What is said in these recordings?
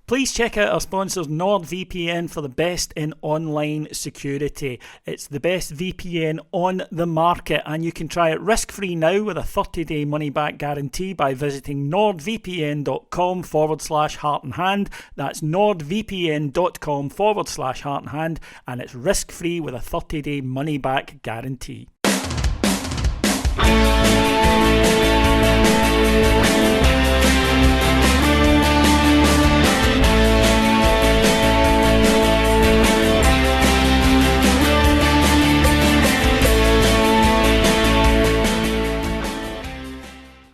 Please check out our sponsors NordVPN for the best in online security. It's the best VPN on the market, and you can try it risk-free now with a 30-day money-back guarantee by visiting nordvpn.com/heartandhand. That's nordvpn.com/heartandhand, and it's risk-free with a 30-day money-back guarantee.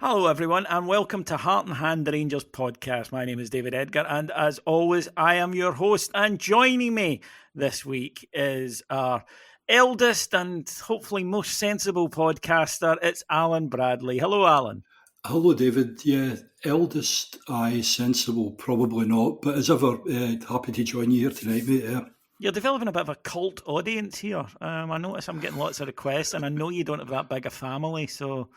Hello everyone and welcome to Heart and Hand, the Rangers podcast. My name is David Edgar and as always I am your host, and joining me this week is our eldest and hopefully most sensible podcaster. It's Alan Bradley. Hello Alan. Hello David. Yeah, eldest, aye, sensible, probably not, but as ever, happy to join you here tonight, mate. Yeah. You're developing a bit of a cult audience here. I notice I'm getting lots of requests and I know you don't have that big a family, so...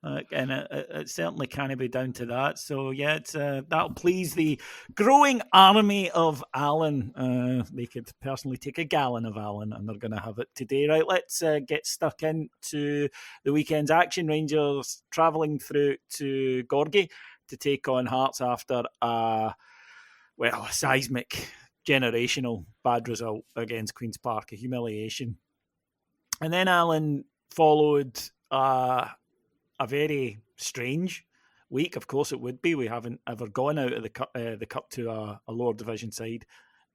and it certainly can't be down to that. So, yeah, that'll please the growing army of Alan. They could personally take a gallon of Alan, and they're going to have it today. Right, let's get stuck into the weekend's action. Rangers travelling through to Gorgie to take on Hearts after a seismic, generational bad result against Queen's Park, a humiliation. And then Alan followed... a very strange week. Of course it would be. We haven't ever gone out of the cup to a lower division side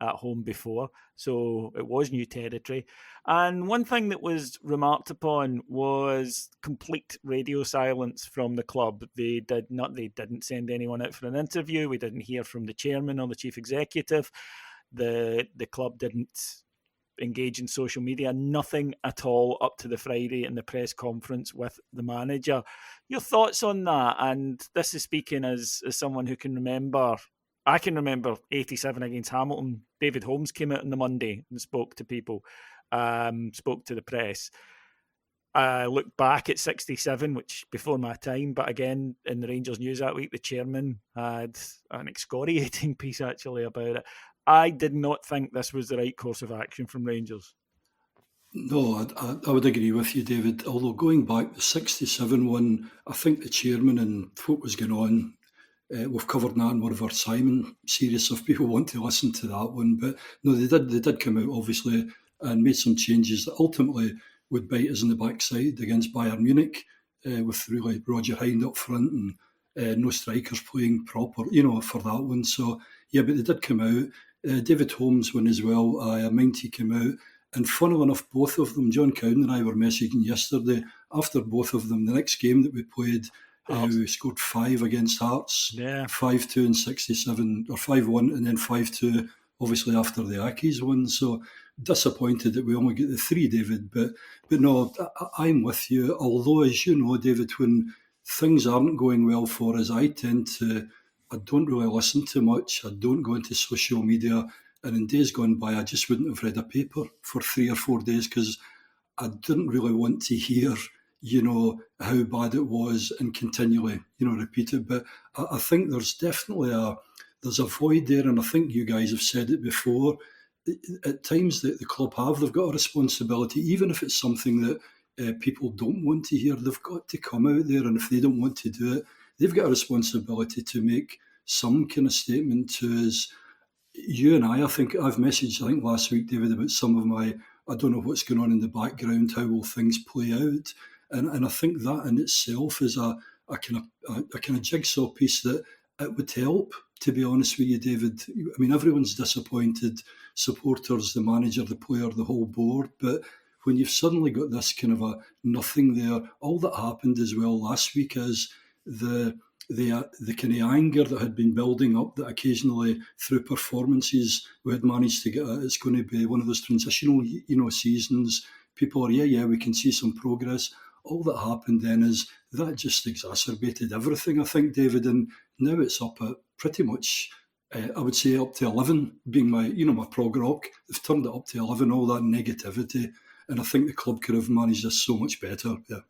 at home before, so it was new territory. And one thing that was remarked upon was complete radio silence from the club. They didn't send anyone out for an interview. We didn't hear from the chairman or the chief executive. The club didn't engage in social media, nothing at all up to the Friday in the press conference with the manager. Your thoughts on that? And this is speaking as someone who can remember, I can remember 87 against Hamilton. David Holmes came out on the Monday and spoke to people, spoke to the press. I look back at 67, which before my time, but again, in the Rangers news that week, the chairman had an excoriating piece actually about it. I did not think this was the right course of action from Rangers. No, I would agree with you, David. Although going back, the 67 one, I think the chairman and what was going on, we've covered that in one of our Simon series, so if people want to listen to that one. But no, they did come out, obviously, and made some changes that ultimately would bite us in the backside against Bayern Munich, with really Roger Hind up front and no strikers playing proper, for that one. So, yeah, but they did come out. David Holmes one as well, a Minty came out. And funnily enough, both of them, John Cowden and I were messaging yesterday, after both of them, the next game that we played, we scored 5 against Hearts, 5-2 and 67, or 5-1 and then 5-2, obviously after the Accies one. So disappointed that we only get the 3, David. But no, I'm with you. Although, as you know, David, when things aren't going well for us, I don't really listen to much. I don't go into social media. And in days gone by, I just wouldn't have read a paper for 3 or 4 days because I didn't really want to hear, how bad it was and continually, repeat it. But I think there's definitely there's a void there. And I think you guys have said it before. At times the club they've got a responsibility, even if it's something that people don't want to hear, they've got to come out there. And if they don't want to do it, they've got a responsibility to make some kind of statement to us. You and I think I've messaged, last week, David, about some of my, I don't know what's going on in the background, how will things play out? And I think that in itself is a kind of jigsaw piece that it would help, to be honest with you, David. I mean, everyone's disappointed, supporters, the manager, the player, the whole board, but when you've suddenly got this kind of a nothing there, all that happened as well last week is the kind of anger that had been building up, that occasionally through performances we had managed to get. It's going to be one of those transitional, seasons. People are, we can see some progress. All that happened then is that just exacerbated everything, I think, David. And now it's up at pretty much, I would say, up to 11, being my prog rock. They've turned it up to 11, all that negativity. And I think the club could have managed this so much better, yeah.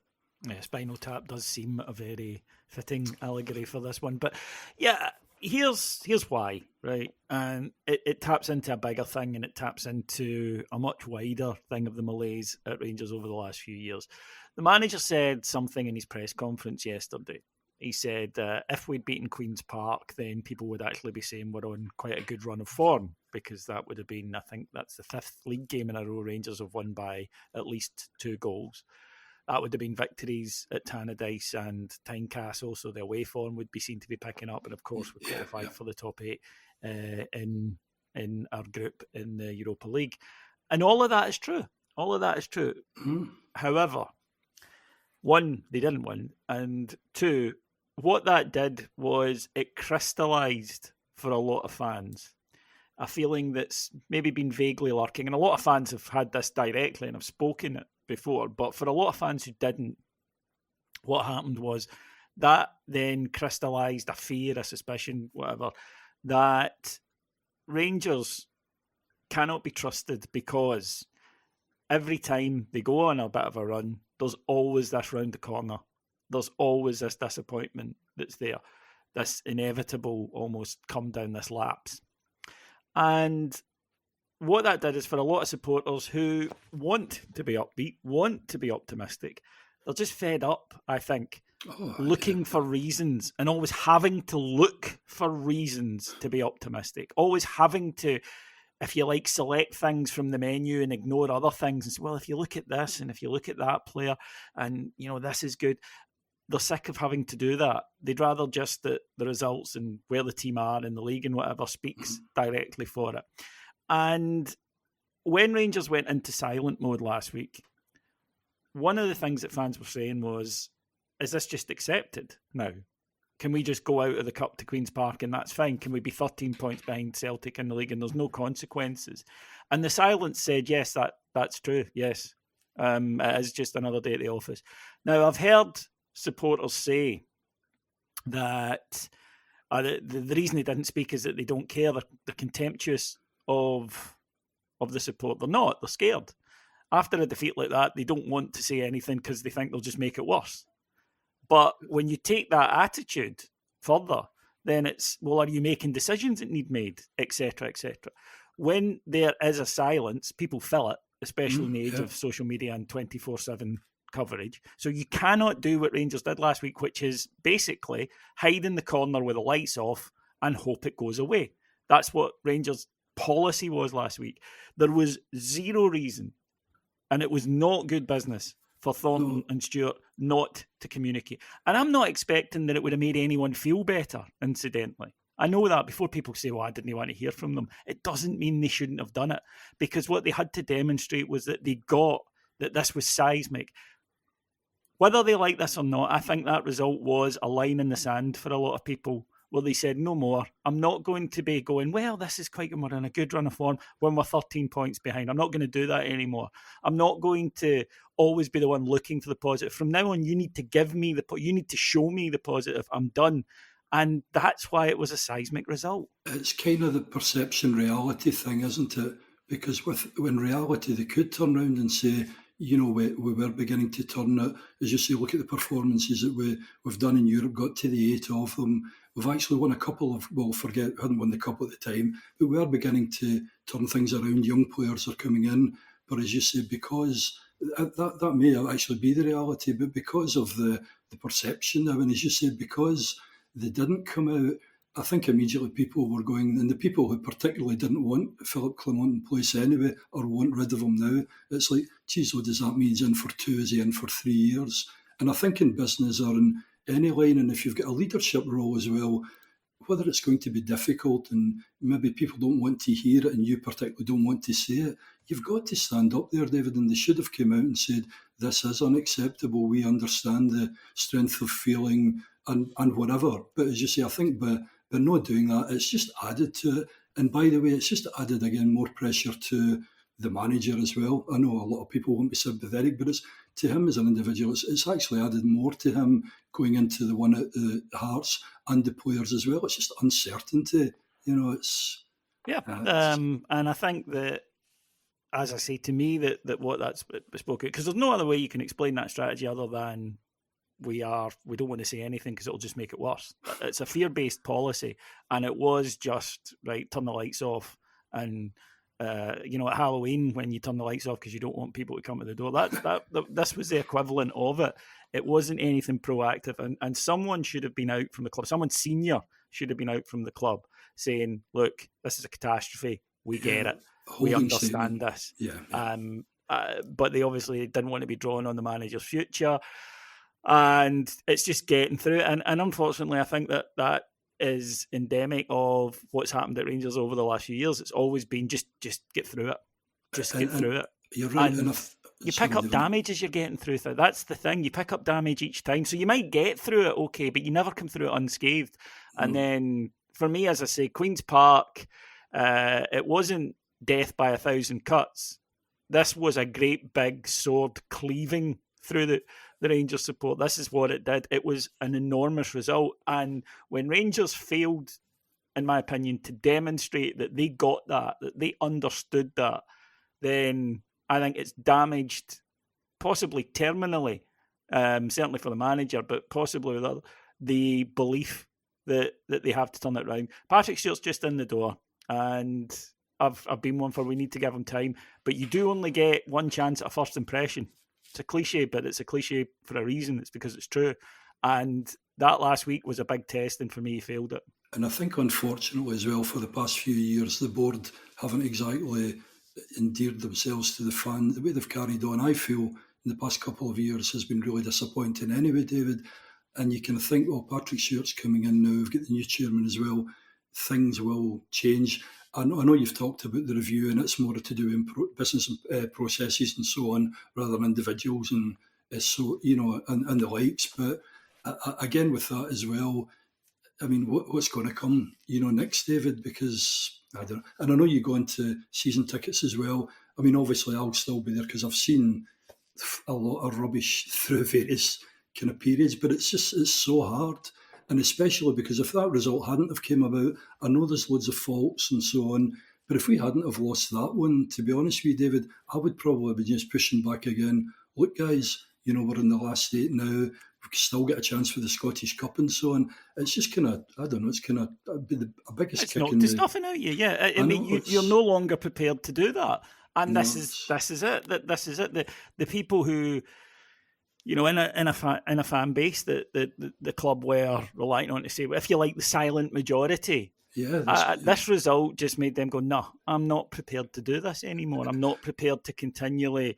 Spinal Tap does seem a very fitting allegory for this one. But yeah, here's why, right? And it taps into a bigger thing, and it taps into a much wider thing of the malaise at Rangers over the last few years. The manager said something in his press conference yesterday. He said if we'd beaten Queen's Park, then people would actually be saying we're on quite a good run of form, because that would have been, I think that's the 5th league game in a row Rangers have won by at least 2 goals. That would have been victories at Tannadice and Tynecastle, so the away form would be seen to be picking up. And of course, we qualified for the top 8 in our group in the Europa League. And all of that is true. All of that is true. However, 1, they didn't win. And 2, what that did was it crystallised for a lot of fans a feeling that's maybe been vaguely lurking. And a lot of fans have had this directly and have spoken it before, but for a lot of fans who didn't, what happened was that then crystallised a fear, a suspicion, whatever, that Rangers cannot be trusted, because every time they go on a bit of a run, there's always this round the corner. There's always this disappointment that's there, this inevitable almost come down this lapse. And what that did is, for a lot of supporters who want to be upbeat, want to be optimistic, they're just fed up, I think, looking for reasons, and always having to look for reasons to be optimistic, always having to, if you like, select things from the menu and ignore other things and say, well, if you look at this and if you look at that player and, this is good. They're sick of having to do that. They'd rather just that the results and where the team are in the league and whatever speaks directly for it. And when Rangers went into silent mode last week, one of the things that fans were saying was, is this just accepted now? Can we just go out of the Cup to Queen's Park and that's fine? Can we be 13 points behind Celtic in the league and there's no consequences? And the silence said, yes, that's true. Yes, it is just another day at the office. Now, I've heard supporters say that the reason they didn't speak is that they don't care. They're contemptuous of the support. They're not. They're scared. After a defeat like that, they don't want to say anything because they think they'll just make it worse. But when you take that attitude further, then it's, well, are you making decisions that need made, etc., etc. When there is a silence, people fill it, especially in the age of social media and 24/7 coverage. So you cannot do what Rangers did last week, which is basically hide in the corner with the lights off and hope it goes away. That's what Rangers' policy was last week. There was zero reason, and it was not good business for Thornton and Stewart not to communicate. And I'm not expecting that it would have made anyone feel better, incidentally. I know that before people say, well, I didn't want to hear from them. It doesn't mean they shouldn't have done it, because what they had to demonstrate was that they got that this was seismic. Whether they like this or not, I think that result was a line in the sand for a lot of people, where they said, no more. I'm not going to be going, well, this is quite good, we're in a good run of form when we're 13 points behind. I'm not going to do that anymore. I'm not going to always be the one looking for the positive. From now on, you need to give me you need to show me the positive. I'm done. And that's why it was a seismic result. It's kind of the perception reality thing, isn't it? Because in reality, they could turn around and say, we were beginning to turn it. As you say, look at the performances that we've done in Europe, got to the 8 of them. We've actually won a couple of, hadn't won the cup at the time, but we are beginning to turn things around. Young players are coming in. But as you say, because that may actually be the reality, but because of the perception, as you said, because they didn't come out, I think immediately people were going, and the people who particularly didn't want Philip Clement in place anyway, or want rid of him now, it's like, geez, what does that mean? He's in for 2, is he in for 3 years? And I think in business or in any line, and if you've got a leadership role as well, whether it's going to be difficult and maybe people don't want to hear it and you particularly don't want to say it, you've got to stand up there, David, and they should have come out and said, this is unacceptable. We understand the strength of feeling and whatever. But as you say, I think by not doing that, it's just added to it. And by the way, it's just added, again, more pressure to the manager as well. I know a lot of people won't be sympathetic, but it's to him as an individual, it's actually added more to him going into the one at the Hearts and the players as well. It's just uncertainty. It's... Yeah, and I think that, as I say, to me, that what that's spoken, because there's no other way you can explain that strategy other than we don't want to say anything because it'll just make it worse. It's a fear-based policy, and it was just right. Turn the lights off, and at Halloween when you turn the lights off because you don't want people to come to the door. This was the equivalent of it. It wasn't anything proactive, and someone should have been out from the club. Someone senior should have been out from the club saying, "Look, this is a catastrophe. We get it. We understand this." Yeah. But they obviously didn't want to be drawn on the manager's future, and it's just getting through it. And unfortunately, I think that is endemic of what's happened at Rangers over the last few years. It's always been just get through it. Just get through it. You're right. You pick up damage as you're getting through it. That's the thing. You pick up damage each time. So you might get through it okay, but you never come through it unscathed. And then, for me, as I say, Queen's Park, it wasn't death by 1,000 cuts. This was a great big sword cleaving through the Rangers support. This is what it did. It was an enormous result. And when Rangers failed, in my opinion, to demonstrate that they got that they understood that, then I think it's damaged, possibly terminally, certainly for the manager, but possibly with the belief that they have to turn it around. Patrick Stewart's just in the door, and I've been one for we need to give him time. But you do only get one chance at a first impression. It's a cliche, but it's a cliche for a reason. It's because it's true. And that last week was a big test, and for me, he failed it. And I think, unfortunately, as well, for the past few years, the board haven't exactly endeared themselves to the fan. The way they've carried on, I feel, in the past couple of years has been really disappointing anyway, David. And you can think, well, Patrick Stewart's coming in now, we've got the new chairman as well, things will change. I know you've talked about the review, and it's more to do in business processes and so on, rather than individuals and and the likes. But again, with that as well, I mean, what's going to come, next, David? Because I don't know. And I know you go into season tickets as well. I mean, obviously, I'll still be there because I've seen a lot of rubbish through various kind of periods, but it's so hard. And especially because if that result hadn't have came about, I know there's loads of faults and so on, but if we hadn't have lost that one, to be honest with you, David, I would probably be just pushing back again. Look, guys, we're in the last 8 now. We still get a chance for the Scottish Cup and so on. It's just kind of, I don't know, it's kind of be the biggest it's kick not, in there's the... nothing out you, yeah. I mean, you're no longer prepared to do that. And this is it. This is it. The people who... in a fan base that the club were relying on to say, if you like, the silent majority. Yeah, this result just made them go, no, I'm not prepared to do this anymore. I'm not prepared to continually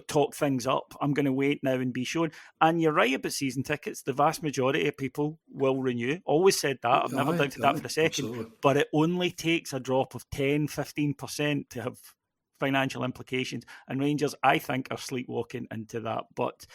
talk things up. I'm going to wait now and be shown. And you're right about season tickets. The vast majority of people will renew. Always said that. I've never doubted that for a second. Absolutely. But it only takes a drop of 10, 15% to have financial implications, and Rangers, I think, are sleepwalking into that. But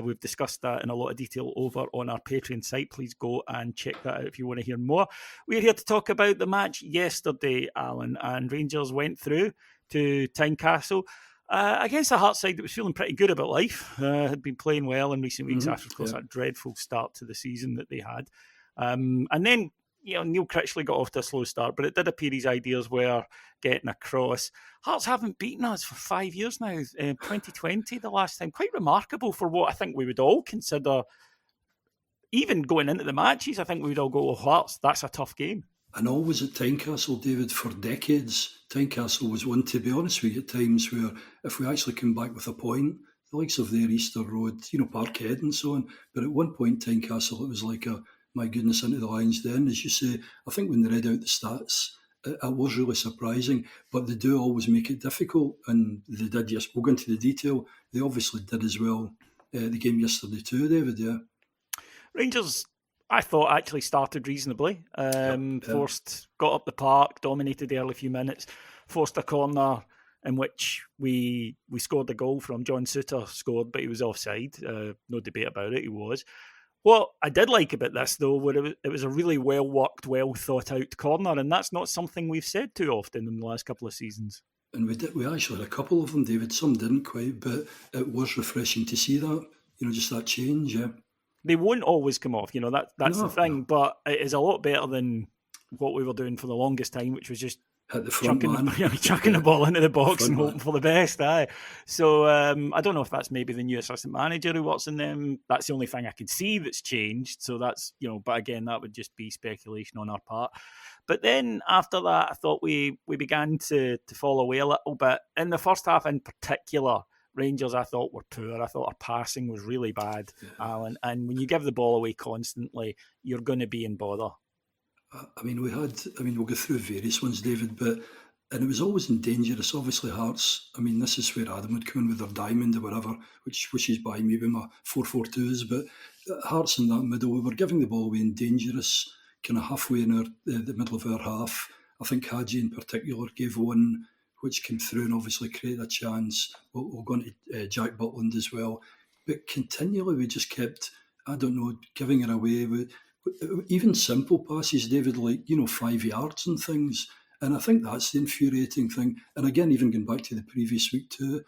we've discussed that in a lot of detail over on our Patreon site. Please go and check that out if you want to hear more. We're here to talk about the match yesterday, Alan, and Rangers went through to Tynecastle against a Hearts side that was feeling pretty good about life, had been playing well in recent weeks after, of course, that dreadful start to the season that they had. And then Neil Critchley got off to a slow start, but it did appear his ideas were getting across. Hearts haven't beaten us for 5 years now. 2020, the last time. Quite remarkable for what I think we would all consider, even going into the matches, I think we would all go, oh, Hearts, that's a tough game. And always at Tynecastle, David, for decades, Tynecastle was one, to be honest with you, at times where if we actually come back with a point, the likes of their Easter Road, Parkhead and so on, but at one point, Tynecastle, it was like my goodness, into the Lions Den, as you say. I think when they read out the stats, it was really surprising, but they do always make it difficult, and they did, yes, we'll go into the detail. They obviously did as well the game yesterday too, David, yeah. Rangers, I thought, actually started reasonably. Forced, got up the park, dominated the early few minutes, forced a corner in which we scored the goal from. John Souttar scored, but he was offside. No debate about it, he was. What I did like about this, though, was it was a really well-worked, well-thought-out corner, and that's not something we've said too often in the last couple of seasons. And we actually had a couple of them, David. Some didn't quite, but it was refreshing to see that, just that change, yeah. They won't always come off, that's the thing, but it is a lot better than what we were doing for the longest time, which was just hit the front man. chucking the ball into the box and Front hoping for the best. Aye. So I don't know if that's maybe the new assistant manager who works in them. That's the only thing I can see that's changed. So that's, but again, that would just be speculation on our part. But then after that, I thought we began to fall away a little bit. In the first half in particular, Rangers, I thought, were poor. I thought our passing was really bad, Alan. And when you give the ball away constantly, you're going to be in bother. We'll go through various ones, David, and it was always in dangerous. Obviously, Hearts, this is where Adam would come in with their diamond or whatever, which is by me with my 4-4-2s, but Hearts in that middle, we were giving the ball away in dangerous, kind of halfway in the middle of our half. I think Hadji in particular gave one which came through and obviously created a chance. We'll go on to Jack Butland as well. But continually we just kept, giving it away. Even simple passes, David, 5 yards and things. And I think that's the infuriating thing. And again, even going back to the previous week too,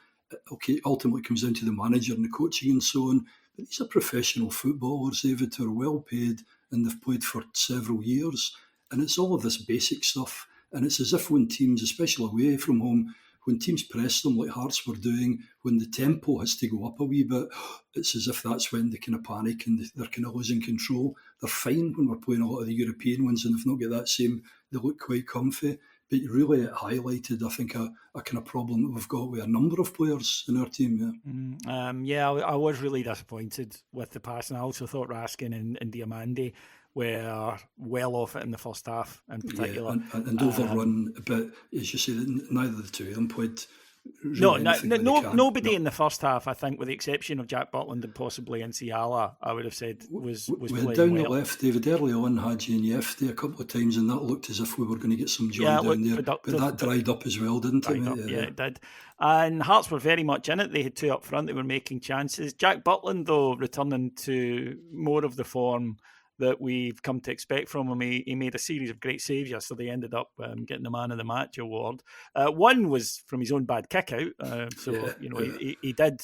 okay, ultimately it comes down to the manager and the coaching and so on. But these are professional footballers, David, who are well paid and they've played for several years. And it's all of this basic stuff. And it's as if when teams, especially away from home, when teams press them like Hearts were doing, when the tempo has to go up a wee bit, it's as if that's when they kind of panic and they're kind of losing control. They're fine when we're playing a lot of the European ones and they've not got that same, they look quite comfy. But really it highlighted, I think, a kind of problem that we've got with a number of players in our team. I was really disappointed with the pass, and I also thought Raskin and Diamande were well off it in the first half in particular. Yeah, and overrun, but as you say, neither of the two of them played. Nobody in the first half, I think, with the exception of Jack Butland and possibly Nsiala, I would have said was we playing had down well. The left, David, early on, Hadji and Yefti a couple of times, and that looked as if we were going to get some joy down there. Productive. But that dried up as well, didn't it? Yeah, it did. And Hearts were very much in it. They had two up front. They were making chances. Jack Butland, though, returning to more of the form that we've come to expect from him. He made a series of great saves, so they ended up getting the Man of the Match award. One was from his own bad kick out, he did,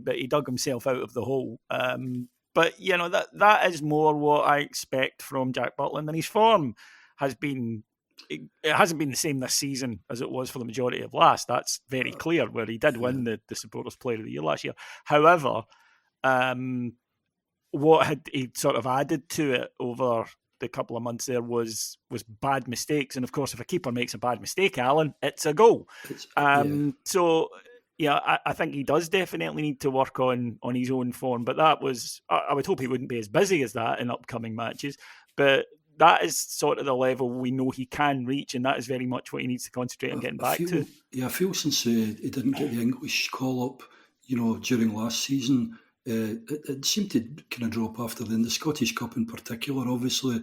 but he dug himself out of the hole. But that is more what I expect from Jack Butland, and his form has been. It hasn't been the same this season as it was for the majority of last. That's very clear. Where he did win the Supporters Player of the Year last year. However, what had he sort of added to it over the couple of months there was bad mistakes. And of course, if a keeper makes a bad mistake, Alan, it's a goal. So, I think he does definitely need to work on his own form. But that was, I would hope he wouldn't be as busy as that in upcoming matches. But that is sort of the level we know he can reach, and that is very much what he needs to concentrate on getting back to. Yeah, I feel since he didn't get the English call-up, during last season, it seemed to kind of drop after then. The Scottish Cup in particular, obviously,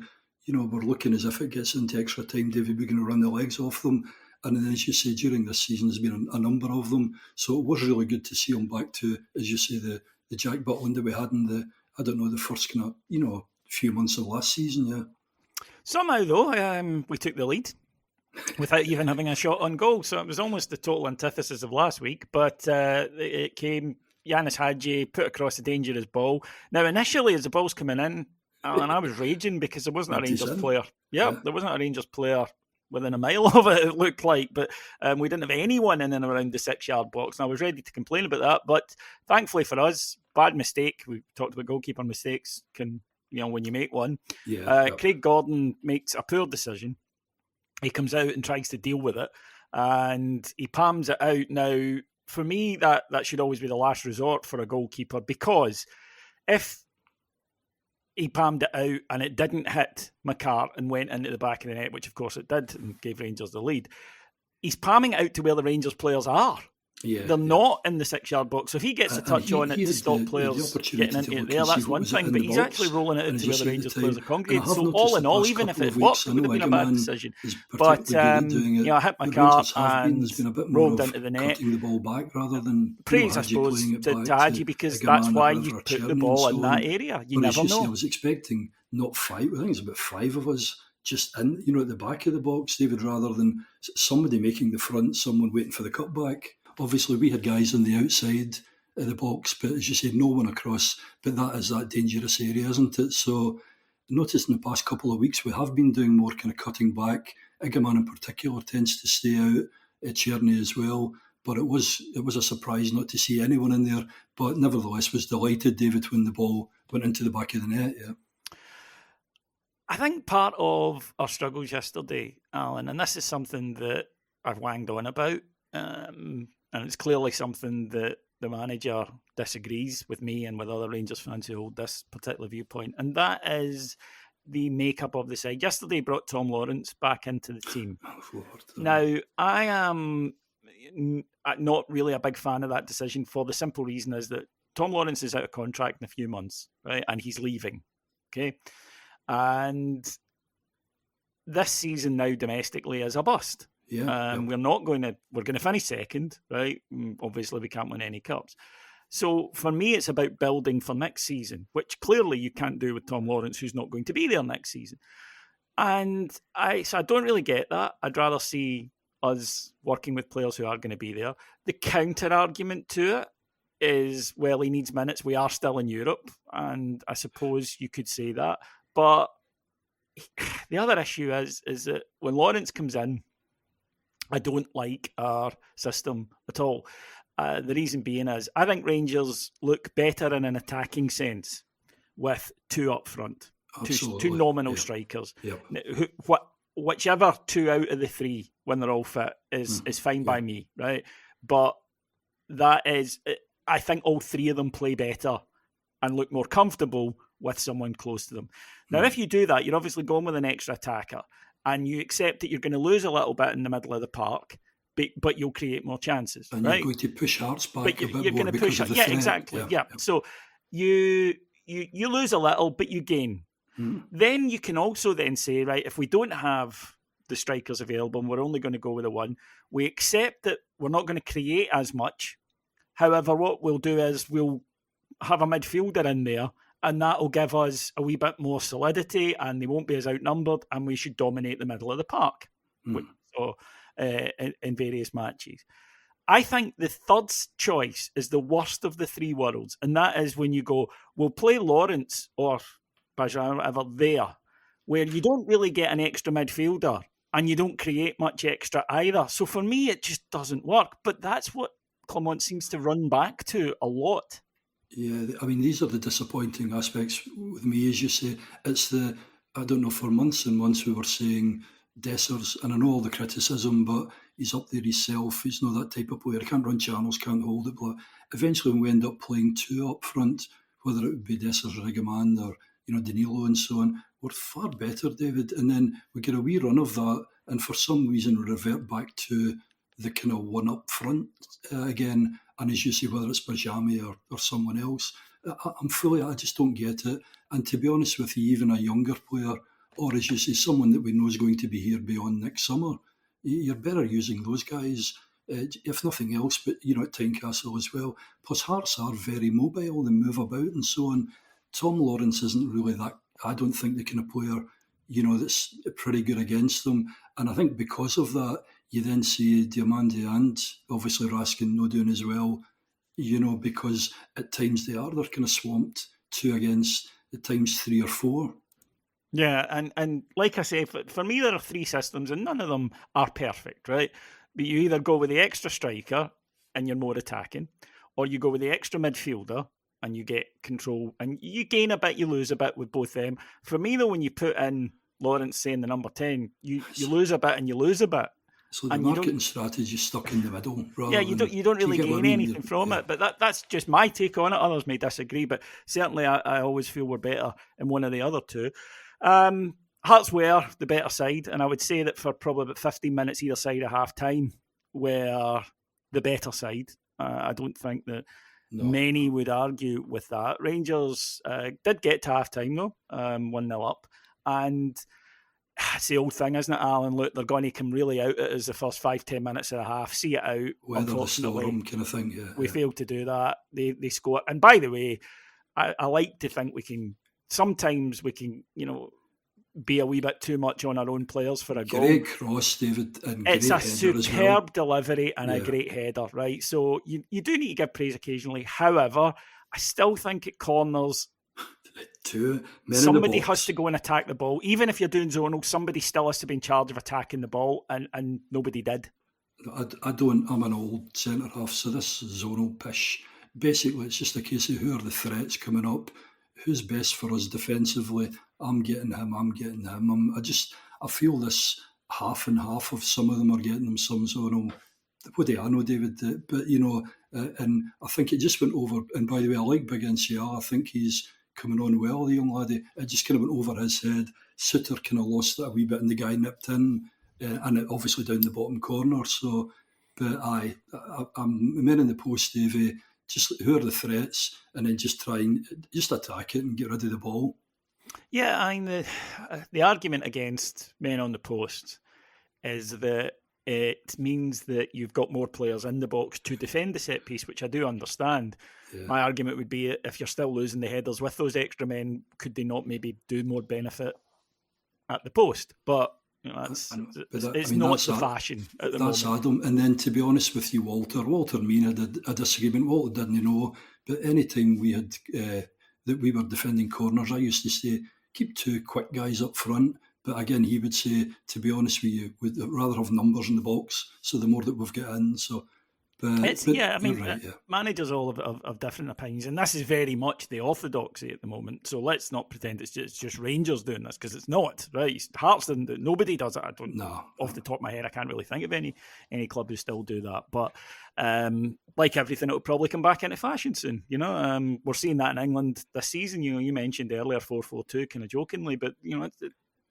we're looking as if it gets into extra time, David, we're going to run the legs off them. And then, as you say, during this season, there's been a number of them. So it was really good to see him back to, as you say, the Jack Butland that we had in the first kind of, few months of last season, yeah. Somehow, though, we took the lead without even having a shot on goal. So it was almost the total antithesis of last week. But it came, Yanis Hadji put across a dangerous ball. Now, initially, as the ball's coming in, and I was raging because there wasn't a Rangers player. Yeah, there wasn't a Rangers player within a mile of it looked like. But we didn't have anyone in and around the 6-yard box. And I was ready to complain about that. But thankfully for us, bad mistake. We talked about goalkeeper mistakes can... when you make one. Craig Gordon makes a poor decision. He comes out and tries to deal with it, and he palms it out. Now, for me, that should always be the last resort for a goalkeeper, because if he palmed it out and it didn't hit McCart and went into the back of the net, which of course it did and gave Rangers the lead, he's palming it out to where the Rangers players are. They're not in the 6-yard box. So if he gets a touch on it to stop players getting into it there, that's one thing. But he's actually rolling it into where the Rangers players are congregated. So all in all, even if it worked, it would have been a bad decision. But I hit my car and rolled into the net. The ball back rather than praise, I suppose, to Hadji, because that's why you put the ball in that area. You never know. I was expecting not 5. I think it's about 5 of us just in, at the back of the box, David, rather than somebody making the front, someone waiting for the cutback. Obviously, we had guys on the outside of the box, but as you say, no one across. But that is that dangerous area, isn't it? So noticed in the past couple of weeks we have been doing more kind of cutting back. Igaman in particular tends to stay out, Tierney as well. But it was a surprise not to see anyone in there. But nevertheless, was delighted, David, when the ball went into the back of the net. Yeah. I think part of our struggles yesterday, Alan, and this is something that I've wanged on about, and it's clearly something that the manager disagrees with me and with other Rangers fans who hold this particular viewpoint, and that is the makeup of the side. Yesterday brought Tom Lawrence back into the team. Now, I am not really a big fan of that decision for the simple reason is that Tom Lawrence is out of contract in a few months, right? And he's leaving, okay? And this season now domestically is a bust. Yeah, we're going to finish second, right? Obviously, we can't win any cups. So for me, it's about building for next season, which clearly you can't do with Tom Lawrence, who's not going to be there next season. And I don't really get that. I'd rather see us working with players who are going to be there. The counter argument to it is, well, he needs minutes. We are still in Europe, and I suppose you could say that. But the other issue is that when Lawrence comes in, I don't like our system at all. The reason being is I think Rangers look better in an attacking sense with two up front, two nominal strikers. Yep. Whichever two out of the three, when they're all fit, is fine by me, right? But that is, I think all three of them play better and look more comfortable with someone close to them. Now, if you do that, you're obviously going with an extra attacker and you accept that you're going to lose a little bit in the middle of the park, but you'll create more chances, and right? You're going to push Hearts back a bit you're more going to push because of the yeah, threat. exactly. Yeah. So you lose a little, but you gain. Then you can also then say, right, if we don't have the strikers available and we're only going to go with the one, we accept that we're not going to create as much. However, what we'll do is we'll have a midfielder in there, and that will give us a wee bit more solidity, and they won't be as outnumbered, and we should dominate the middle of the park in various matches. I think the third choice is the worst of the three worlds, and that is when you go, we'll play Lawrence or Bajan or whatever there, where you don't really get an extra midfielder, and you don't create much extra either. So for me, it just doesn't work. But that's what Clement seems to run back to a lot. Yeah, I mean, these are the disappointing aspects with me, as you say. It's I don't know, for months and months we were saying Dessers, and I know all the criticism, but he's up there himself. He's not that type of player. Can't run channels, can't hold it. But eventually when we end up playing two up front, whether it would be Dessers or Igaman or, Danilo and so on, we're far better, David. And then we get a wee run of that, and for some reason we revert back to the kind of one up front again. And as you say, whether it's Bajami or someone else, I just don't get it. And to be honest with you, even a younger player, or as you say, someone that we know is going to be here beyond next summer, you're better using those guys, if nothing else, but, at Tynecastle as well. Plus, Hearts are very mobile, they move about and so on. Tom Lawrence isn't really that, I don't think, the kind of player, that's pretty good against them. And I think because of that, you then see Diamande and obviously Raskin not doing as well, because at times they're kind of swamped 2 against, at times 3 or 4. Yeah, and like I say, for me there are 3 systems and none of them are perfect, right? But you either go with the extra striker and you're more attacking, or you go with the extra midfielder and you get control, and you gain a bit, you lose a bit with both them. For me though, when you put in Lawrence saying the number 10, you lose a bit and you lose a bit. So the marketing strategy is stuck in the middle. You don't really gain anything from it. But that's just my take on it. Others may disagree, but certainly I always feel we're better in one of the other two. Hearts were the better side, and I would say that for probably about 15 minutes either side of half time were the better side. I don't think that many would argue with that. Rangers did get to half time though, 1-0 up, and it's the old thing, isn't it, Alan? Look, they're going to come really out at us the first 5-10 minutes of the half, see it out. Weather the storm kind of thing, yeah. We failed to do that. They scored. And by the way, I like to think sometimes we can, be a wee bit too much on our own players for a goal. Great cross, David, and it's great a superb well. delivery and a great header, right? So you do need to give praise occasionally. However, I still think at corners, Two men in the Somebody box. has to go and attack the ball. Even if you're doing zonal, somebody still has to be in charge of attacking the ball, and nobody did. I'm an old centre half, so this zonal pish, basically it's just a case of who are the threats coming up, who's best for us defensively. I'm getting him. I feel this half and half of some of them are getting them some zonal. What do I know, David? But and I think it just went over. And by the way, I like Big NCR. I think he's coming on well, the young laddie. It just kind of went over his head. Suter kind of lost it a wee bit, and the guy nipped in, and it obviously down the bottom corner. So, but I'm men in the post, Davey. Just who are the threats, and then just try and just attack it and get rid of the ball. Yeah, I mean the argument against men on the post is that it means that you've got more players in the box to defend the set piece, which I do understand. Yeah. My argument would be if you're still losing the headers with those extra men, could they not maybe do more benefit at the post? But it's not the fashion at the moment. That's Adam. And then to be honest with you, Walter and me had a disagreement. Walter didn't know, but any time we had that we were defending corners, I used to say, keep two quick guys up front. But again, he would say, to be honest with you, we'd rather have numbers in the box. So the more that we've got in. So, managers all have different opinions, and this is very much the orthodoxy at the moment. So let's not pretend it's just Rangers doing this, because it's not, right? Hearts didn't do it. Nobody does it. Off the top of my head, I can't really think of any club who still do that. But like everything, it'll probably come back into fashion soon. We're seeing that in England this season. You mentioned earlier 4-4-2 kind of jokingly, but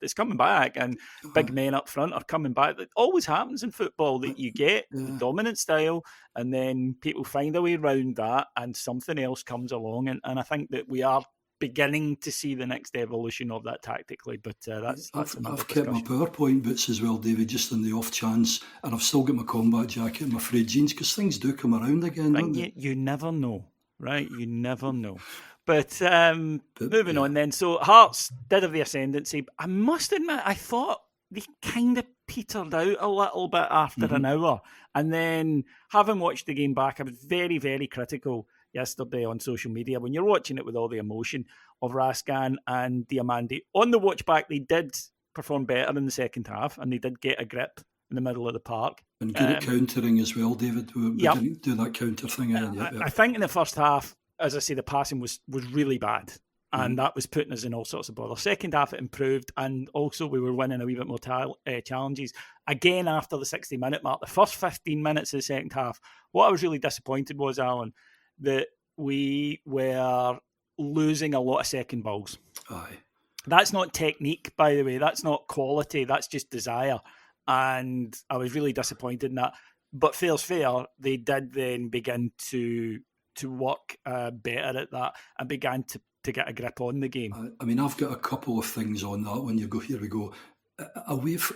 it's coming back, and big men up front are coming back. It always happens in football that you get the dominant style, and then people find a way around that, and something else comes along. And I think that we are beginning to see the next evolution of that tactically. But I've kept my PowerPoint bits as well, David, just on the off chance, and I've still got my combat jacket and my frayed jeans, because things do come around again. Don't they? You never know, right? You never know. But moving on then. So Hearts did have the ascendancy. I must admit, I thought they kind of petered out a little bit after an hour. And then, having watched the game back, I was very, very critical yesterday on social media when you're watching it with all the emotion of Raskan and Diamandi. On the watch back, they did perform better in the second half, and they did get a grip in the middle of the park. And good at countering as well, David. We didn't do that counter thing. I think in the first half, as I say, the passing was really bad, and that was putting us in all sorts of bother. Second half, it improved, and also we were winning a wee bit more challenges. Again, after the 60-minute mark, the first 15 minutes of the second half, what I was really disappointed was, Alan, that we were losing a lot of second balls. Aye. That's not technique, by the way. That's not quality. That's just desire. And I was really disappointed in that. But fair's fair, they did then begin to work better at that and began to get a grip on the game. I mean, I've got a couple of things on that one. Here we go.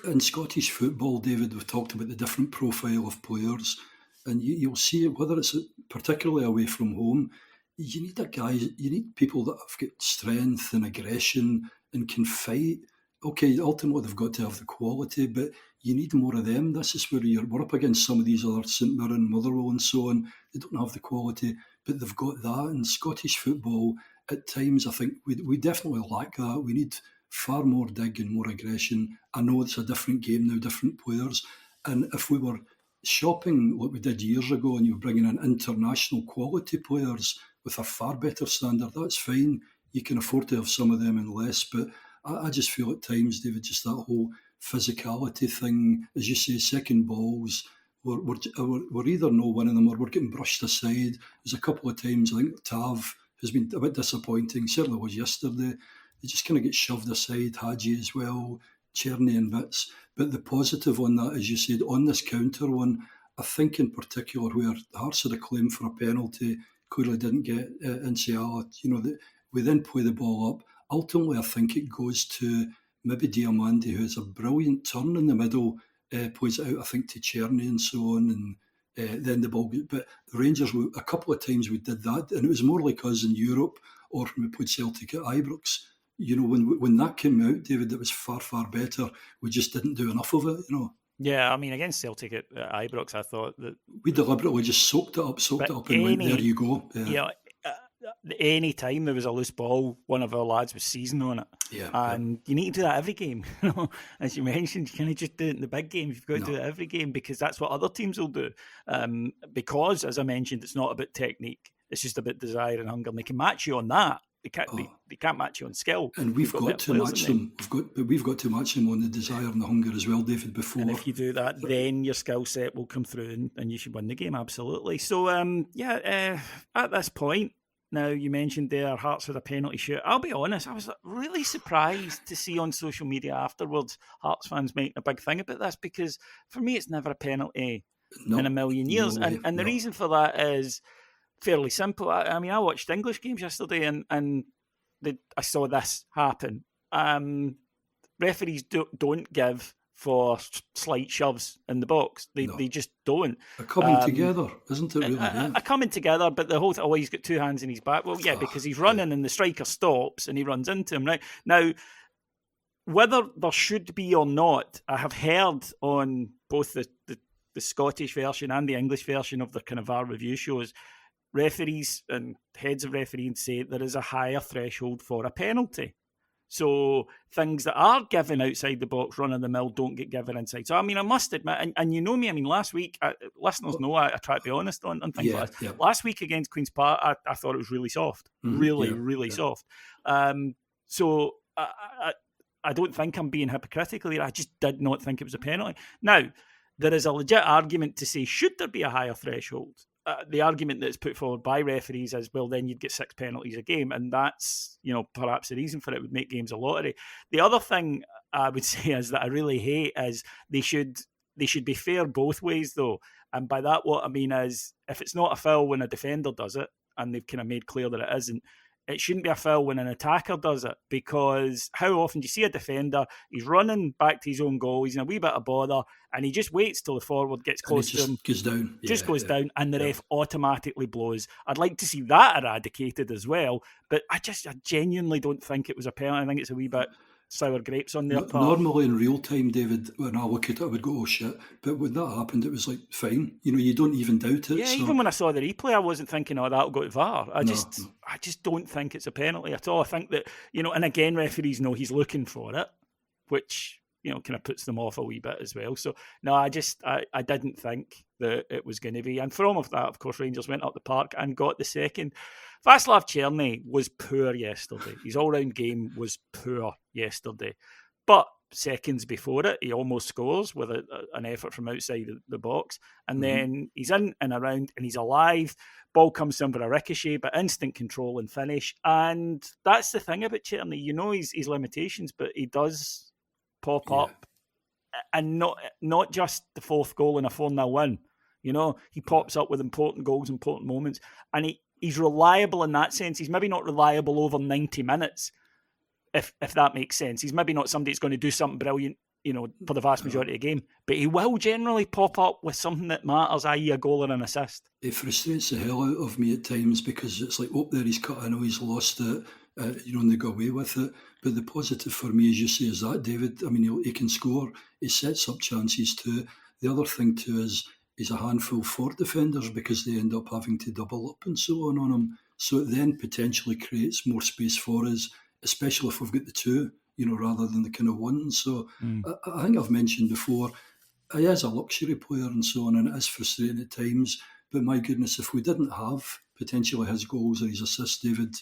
In Scottish football, David, we've talked about the different profile of players, and you'll see it, whether it's particularly away from home, you need people that have got strength and aggression and can fight. Okay, ultimately they've got to have the quality, but you need more of them. This is where we're up against some of these other St Mirren, Motherwell and so on. They don't have the quality, but they've got that. In Scottish football, at times, I think we definitely lack that. We need far more dig and more aggression. I know it's a different game now, different players. And if we were shopping like we did years ago and you were bringing in international quality players with a far better standard, that's fine. You can afford to have some of them and less. But I just feel at times, David, just that whole physicality thing, as you say, second balls, we're either not winning them or we're getting brushed aside. There's a couple of times, I think Tav has been a bit disappointing, certainly was yesterday. They just kind of get shoved aside, Hadji as well, Cherny and bits. But the positive on that, as you said, on this counter one, I think in particular where Hearts had a claim for a penalty, clearly didn't get Nsiala, we then play the ball up. Ultimately, I think it goes to maybe Diamandi, who has a brilliant turn in the middle, plays it out, I think, to Cherny and so on, and then the ball. But the Rangers, a couple of times we did that, and it was more like us in Europe, or when we played Celtic at Ibrox. When that came out, David, it was far, far better. We just didn't do enough of it, Yeah, I mean, against Celtic at Ibrox, I thought that we deliberately just soaked it up, and went, there you go. Yeah. any time there was a loose ball, one of our lads was seizing on it. And you need to do that every game. As you mentioned, you can't just do it in the big games. You've got to do it every game, because that's what other teams will do. Because, as I mentioned, it's not about technique. It's just about desire and hunger. And they can match you on that. They can't match you on skill. And we've got to match them. We've got to match them on the desire and the hunger as well, David, before. And if you do that, then your skill set will come through and you should win the game, absolutely. So, at this point, now, you mentioned there Hearts with a penalty shoot. I'll be honest, I was really surprised to see on social media afterwards Hearts fans making a big thing about this, because for me it's never a penalty in a million years. And the reason for that is fairly simple. I mean, I watched English games yesterday and I saw this happen. Referees don't give for slight shoves in the box. They just don't. They're coming together, isn't it, really? Coming together, but the whole thing, he's got two hands in his back. Well, yeah, because he's running and the striker stops and he runs into him, right? Now, whether there should be or not, I have heard on both the Scottish version and the English version of the kind of VAR review shows, referees and heads of refereeing say there is a higher threshold for a penalty. So things that are given outside the box, run-of-the-mill, don't get given inside. So, I mean, I must admit, and you know me, I mean, last week, listeners know I try to be honest on things like this. Yeah. Last week against Queen's Park, I thought it was really soft. Really soft. So I don't think I'm being hypocritical here. I just did not think it was a penalty. Now, there is a legit argument to say, should there be a higher threshold? The argument that's put forward by referees is, well, then you'd get 6 penalties a game, and that's, perhaps the reason for it would make games a lottery. The other thing I would say is that I really hate is they should be fair both ways, though. And by that, what I mean is, if it's not a foul when a defender does it, and they've kind of made clear that it isn't, it shouldn't be a foul when an attacker does it, because how often do you see a defender, he's running back to his own goal, he's in a wee bit of bother, and he just waits till the forward gets close to him. Goes down. Goes down, and the ref automatically blows. I'd like to see that eradicated as well, but I genuinely don't think it was a penalty. I think it's a wee bit sour grapes on their part. Normally in real time, David, when I look at it, I would go, oh shit. But when that happened, it was like, fine. You don't even doubt it. Yeah, even when I saw the replay, I wasn't thinking, that'll go to VAR. I just don't think it's a penalty at all. I think that, and again, referees know he's looking for it, which, kind of puts them off a wee bit as well. So, no, I didn't think that it was going to be. And from that, of course, Rangers went up the park and got the second. Václav Černý was poor yesterday. His all-round game was poor yesterday. But seconds before it, he almost scores with an effort from outside the box. And then he's in and around and he's alive. Ball comes to him for a ricochet, but instant control and finish. And that's the thing about Černý. His limitations, but he does pop up. And not just the fourth goal in a 4-0 win. He pops up with important goals, important moments. And he's reliable in that sense. He's maybe not reliable over 90 minutes, if that makes sense. He's maybe not somebody that's going to do something brilliant, for the vast majority of the game. But he will generally pop up with something that matters, i.e. a goal or an assist. It frustrates the hell out of me at times, because it's like, there he's cut, I know he's lost it, and they go away with it. But the positive for me, as you say, is that, David, I mean, he can score. He sets up chances too. The other thing too is, he's a handful for defenders, because they end up having to double up and so on him. So it then potentially creates more space for us, especially if we've got the two, rather than the kind of one. So I think I've mentioned before, he is a luxury player and so on, and it is frustrating at times. But my goodness, if we didn't have potentially his goals or his assists, David,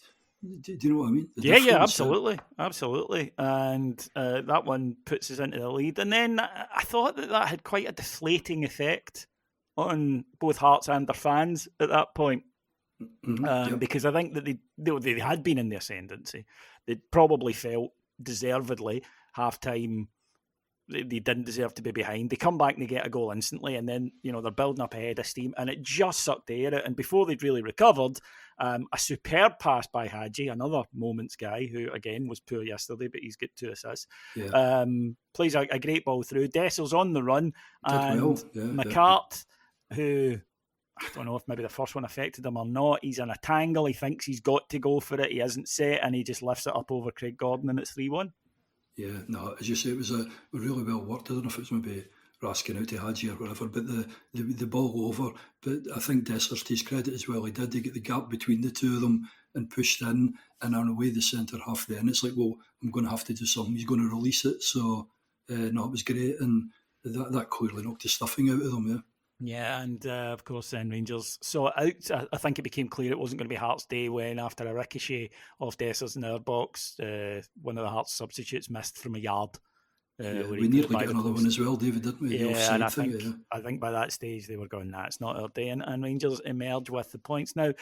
do you know what I mean? Yeah, absolutely. And that one puts us into the lead. And then I thought that had quite a deflating effect on both Hearts and their fans at that point. Because I think that they had been in the ascendancy. They probably felt deservedly half-time they didn't deserve to be behind. They come back and they get a goal instantly, and then they're building up a head of steam, and it just sucked the air out. And before they'd really recovered, a superb pass by Hadji, another moments guy who again was poor yesterday, but he's got 2 assists. Plays a great ball through. Dessel's on the run, and McCart, who I don't know if maybe the first one affected him or not. He's in a tangle. He thinks he's got to go for it. He isn't set, and he just lifts it up over Craig Gordon, and it's 3-1. Yeah, no, as you say, it was a really well worked. I don't know if it was maybe rasking out to Hadji or whatever, but the ball over. But I think Dessers, to his credit as well, he did. He get the gap between the two of them and pushed in, and on away the centre half then. It's like, well, I'm going to have to do something. He's going to release it. So, no, it was great, and that clearly knocked the stuffing out of them, yeah. Yeah, and of course then Rangers saw it out. I think it became clear it wasn't going to be Hearts' day when, after a ricochet off Dessers in our box, one of the Hearts substitutes missed from a yard. We nearly got another one as well, David, didn't we? Yeah, and I think by that stage they were going, nah, it's not our day, and Rangers emerged with the points. Now,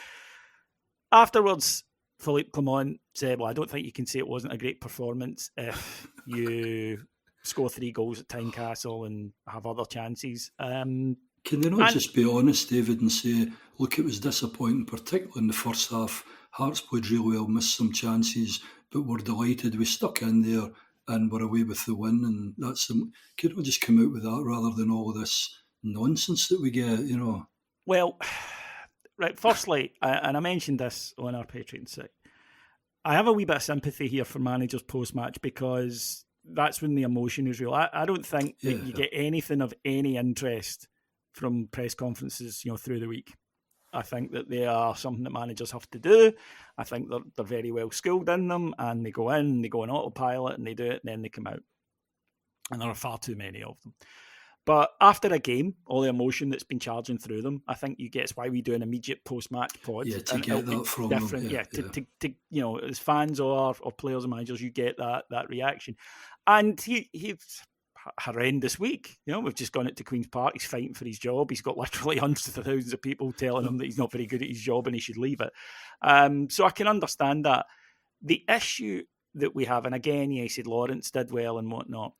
afterwards, Philippe Clement said, well, I don't think you can say it wasn't a great performance if you score 3 goals at Tynecastle and have other chances. Can they not just be honest, David, and say, look, it was disappointing, particularly in the first half. Hearts played really well, missed some chances, but we're delighted. We stuck in there and we're away with the win. And that's could we just come out with that rather than all of this nonsense that we get, you know? Well, right, firstly, and I mentioned this on our Patreon site, I have a wee bit of sympathy here for managers post-match because that's when the emotion is real. I don't think that you get anything of any interest from press conferences, through the week. I think that they are something that managers have to do. I think they're very well skilled in them, and they go on autopilot, and they do it, and then they come out. And there are far too many of them. But after a game, all the emotion that's been charging through them, I think you get, it's why we do an immediate post-match pod. Yeah, to get that from them. To as fans or players and managers, you get that reaction. And he's horrendous week. We've just gone into Queen's Park. He's fighting for his job. He's got literally hundreds of thousands of people telling him that he's not very good at his job and he should leave it. So I can understand that. The issue that we have, and again, he said Lawrence did well and whatnot.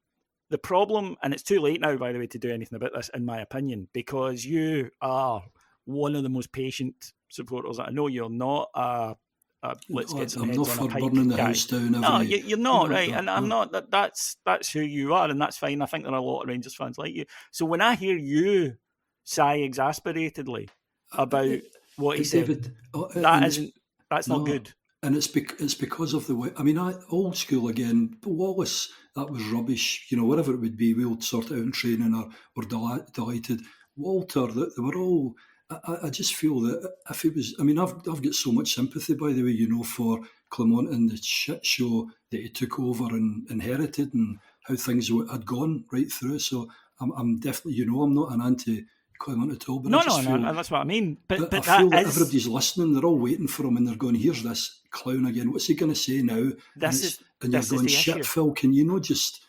The problem, and it's too late now, by the way, to do anything about this, in my opinion, because you are one of the most patient supporters. I know you're not let's get some heads on a pike burning the guy. house down. No, you're not, right? And I'm not. That's who you are, and that's fine. I think there are a lot of Rangers fans like you. So when I hear you sigh exasperately about what he said, that's not good. And it's because of the way. I mean, old school again. Wallace, that was rubbish. Whatever it would be, we'll sort it out in training, or we're delighted. Walter, they were all. I just feel that if it was, I mean, I've got so much sympathy, by the way, for Clement and the shit show that he took over and inherited, and how things had gone right through. So I'm definitely, I'm not an anti-Clement at all. But No, that's what I mean. But I feel that everybody's listening. They're all waiting for him, and they're going, "Here's this clown again. What's he going to say now?" And you're going, "Shit, Phil, can you not just,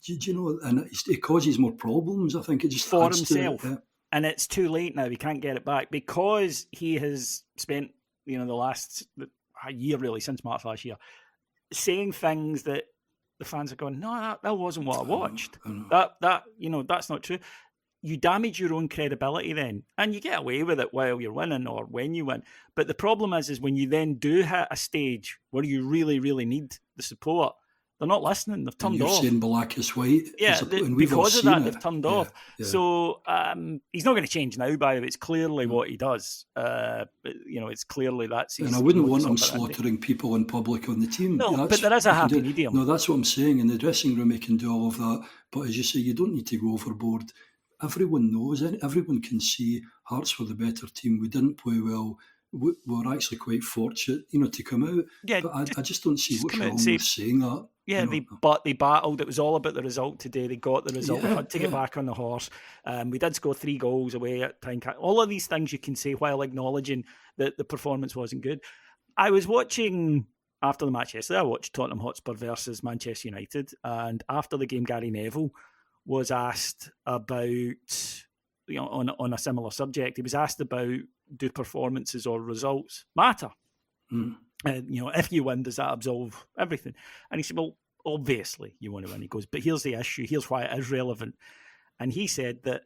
And it causes more problems. I think it just for adds himself. To it, yeah. And it's too late now. He can't get it back because he has spent, the last year, really, since March last year, saying things that the fans are going, no, that wasn't what I watched. That's not true. You damage your own credibility then, and you get away with it while you're winning or when you win. But the problem is when you then do hit a stage where you really, really need the support, they're not listening. They've turned off. You're saying black is white. Yeah, because of that, they've turned off. Yeah. So he's not going to change now, by the way. It's clearly what he does. It's clearly that's his... And I wouldn't want him slaughtering people in public on the team. No, but there is a happy medium. No, that's what I'm saying. In the dressing room, he can do all of that. But as you say, you don't need to go overboard. Everyone knows. Everyone can see Hearts were the better team. We didn't play well. We were actually quite fortunate, to come out. Yeah, but I just don't see what's wrong with saying that. Yeah, they battled. It was all about the result today. They got the result. They had to get back on the horse. We did score 3 goals away at Tynecastle. All of these things you can say while acknowledging that the performance wasn't good. I was watching, after the match yesterday, I watched Tottenham Hotspur versus Manchester United. And after the game, Gary Neville was asked about, on a similar subject, he was asked about, do performances or results matter? Mm. If you win, does that absolve everything? And he said, well, obviously you want to win. He goes, but here's the issue. Here's why it is relevant. And he said that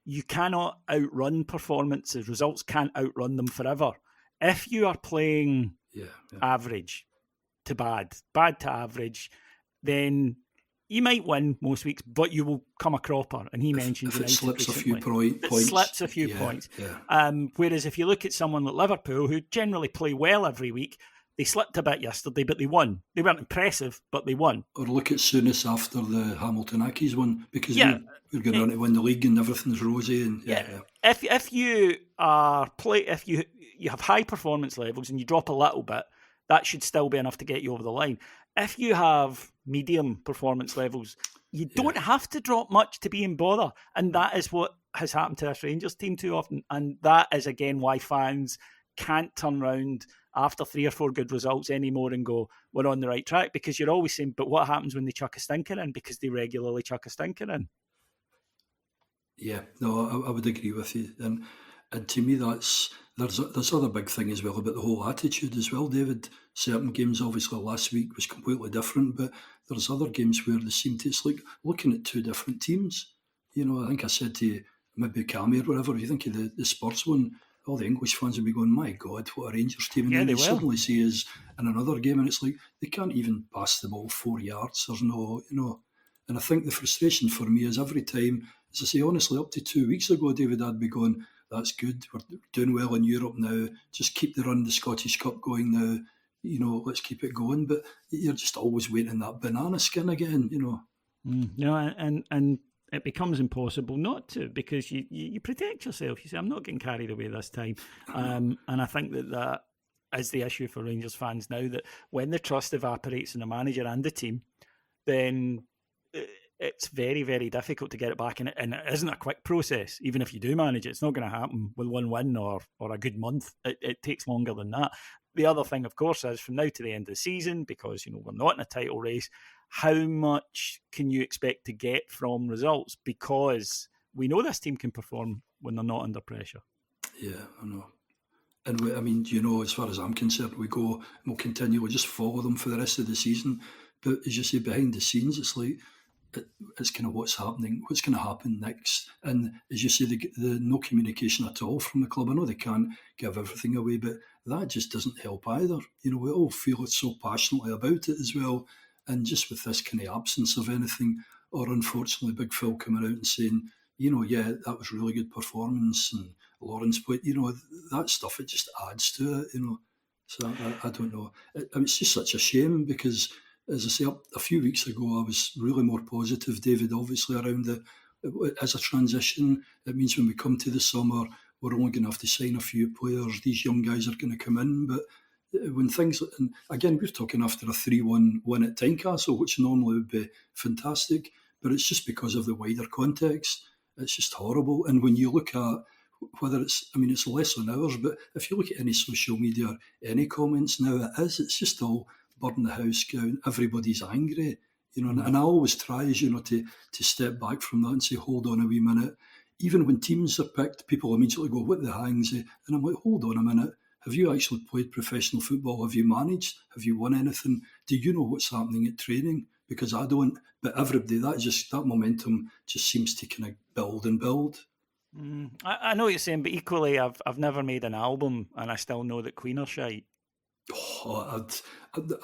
you cannot outrun performances. Results can't outrun them forever. If you are playing average to bad to average, then you might win most weeks, but you will come a cropper. And he mentioned if it slips recently. A few points. Yeah. Whereas if you look at someone like Liverpool, who generally play well every week, They slipped a bit yesterday, but they won. They weren't impressive, but they won. Or look at Souness after the Hamilton Accies one, because Yeah. we're going on to win the league and everything's rosy. And yeah. If you are if you have high performance levels and you drop a little bit, that should still be enough to get you over the line. If you have medium performance levels, you don't have to drop much to be in bother. And that is what has happened to this Rangers team too often. And that is, again, why fans can't turn round after 3 or 4 good results anymore and go, we're on the right track. Because you're always saying, but what happens when they chuck a stinker in? Because they regularly chuck a stinker in. Yeah, no, I would agree with you. And to me, there's other big thing as well about the whole attitude as well, David. Certain games, obviously, last week was completely different, but there's other games where they seem to, it's like looking at 2 different teams. You know, I think I said to you, maybe Cammy or whatever, if you think of the Spurs one, all the English fans would be going, my God, what a Rangers team. And then they suddenly see us in another game, and it's like, they can't even pass the ball 4 yards. There's no, you know. And I think the frustration for me is every time, as I say, honestly, up to 2 weeks ago, David, I'd be going, that's good, we're doing well in Europe now, just keep the run, the Scottish Cup going now, you know, let's keep it going. But you're just always waiting that banana skin again, you know. And it becomes impossible not to, because you protect yourself. You say, I'm not getting carried away this time. And I think that is the issue for Rangers fans now, that when the trust evaporates in the manager and the team, then it's very, very difficult to get it back. And it isn't a quick process. Even if you do manage it, it's not going to happen with one win or a good month. It takes longer than that. The other thing, of course, is from now to the end of the season, because, you know, we're not in a title race, how much can you expect to get from results? Because we know this team can perform when they're not under pressure. Yeah, I know. And I mean, you know, as far as I'm concerned, we go and we'll continue, we'll just follow them for the rest of the season. But as you say, behind the scenes, it's like, it's kind of what's happening, what's going to happen next. And as you say, the no communication at all from the club. I know they can't give everything away, but that just doesn't help either. You know, we all feel it so passionately about it as well. And just with this kind of absence of anything, or unfortunately Big Phil coming out and saying, you know, yeah, that was really good performance, and Lawrence, but, you know, that stuff, it just adds to it, you know. So I don't know. It's just such a shame because, as I say, a few weeks ago, I was really more positive, David, obviously, around as a transition. It means when we come to the summer, we're only going to have to sign a few players. These young guys are going to come in. But when things, and again, we're talking after a 3-1 win at Tynecastle, which normally would be fantastic, but it's just because of the wider context. It's just horrible. And when you look at whether it's less on ours, but if you look at any social media, any comments now, it's just all burn the house down, everybody's angry, you know, and I always try, as you know, to step back from that and say, hold on a wee minute. Even when teams are picked, people immediately go, what the hang's it? And I'm like, hold on a minute. Have you actually played professional football? Have you managed? Have you won anything? Do you know what's happening at training? Because I don't. But everybody, that momentum just seems to kind of build and build. I know what you're saying, but equally, I've never made an album, and I still know that Queen are shite. Oh,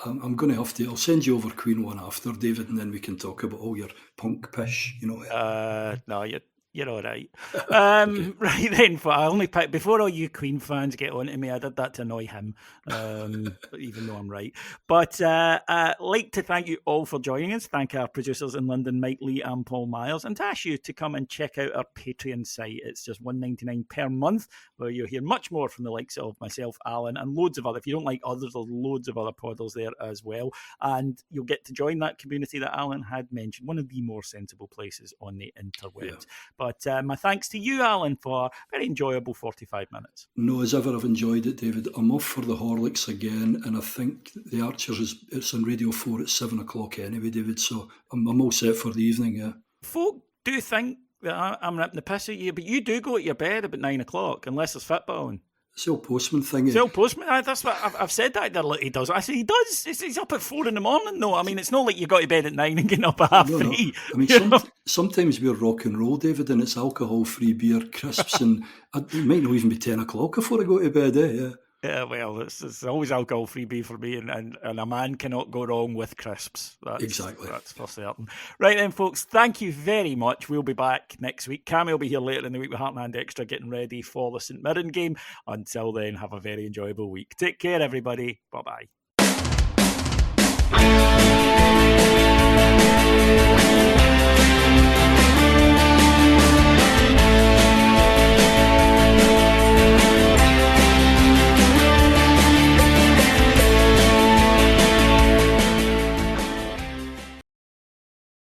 I'm going to have to. I'll send you over Queen one after, David, and then we can talk about all your punk pish. You know. No, you're all right. Okay. Right then, I only picked, before all you Queen fans get on to me, I did that to annoy him, even though I'm right. But like to thank you all for joining us. Thank our producers in London, Mike Lee and Paul Myers, and to ask you to come and check out our Patreon site. It's just $1.99 per month, where you'll hear much more from the likes of myself, Alan, and loads of other. If you don't like others, there's loads of other podders there as well. And you'll get to join that community that Alan had mentioned, one of the more sensible places on the interwebs. Yeah. But my thanks to you, Alan, for a very enjoyable 45 minutes. No, as ever, I've enjoyed it, David. I'm off for the Horlicks again, and I think the Archers it's on Radio 4 at 7 o'clock anyway, David, so I'm all set for the evening, yeah. Folk do think that I'm ripping the piss at you, but you do go to your bed about 9 o'clock, unless there's football on. It's the old postman thing. It's the old postman. That's what I've said that he does. I say he does. He's up at 4 a.m. though. I mean, it's not like you got to bed at 9 and getting up at 3:30. No. I mean, sometimes we're rock and roll, David, and it's alcohol-free beer, crisps, and it might not even be 10 o'clock before I go to bed, Yeah. Yeah, well, it's always alcohol-free beer for me, and a man cannot go wrong with crisps. Exactly. That's for certain. Right then, folks, thank you very much. We'll be back next week. Cammy will be here later in the week with Heartland Extra, getting ready for the St Mirren game. Until then, have a very enjoyable week. Take care, everybody. Bye-bye.